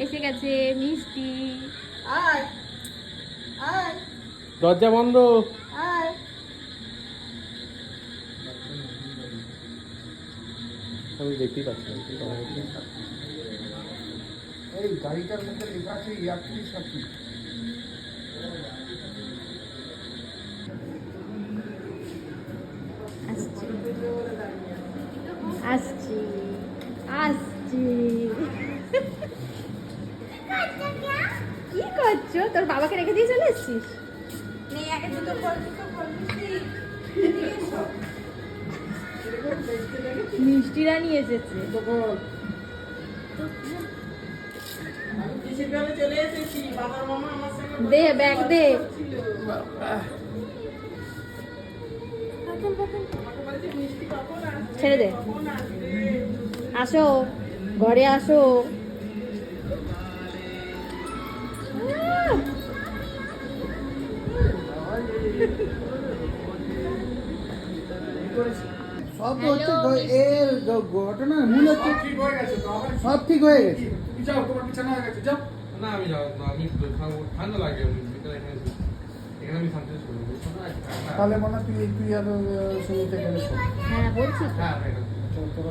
এসে গেছে মিষ্টি। আয় আয় দরজা বন্ধ। আয়। আমি দেখতেই পাচ্ছি না। এই গাড়িটার মধ্যে লেখা আছে ইয়াত্রী সাথী। আসছি আসছি। কি করছো? তোর বাবাকে রেখে দিয়ে চলে এসছিস? মিষ্টিরা নিয়ে এসেছে। আমি কিসের কালে চলে এসেছি, বাবার মামা আমার সঙ্গে দে ব্যাগ দে। আমাকে বলছে মিষ্টি কখন আসবে, ছেড়ে দে। কখন আসবে। আসো ঘরে আসো। সব হচ্ছে এর ঘটনা মূল হচ্ছে ঠিক হয়ে গেছে তো আবার সব ঠিক হয়ে গেছে। তুমি যাও, তোমার বিছানা হয়ে গেছে, যাও। না আমি যাবো না, আমি খাবো, ঠান্ডা লাগে। আমি ভিতরে এখানে আমি শান্তি করবো। তাহলে মনে হয় তুই তুই আর শুরুতে গেলে হ্যাঁ বলছি। হ্যাঁ হ্যাঁ। চল তোরা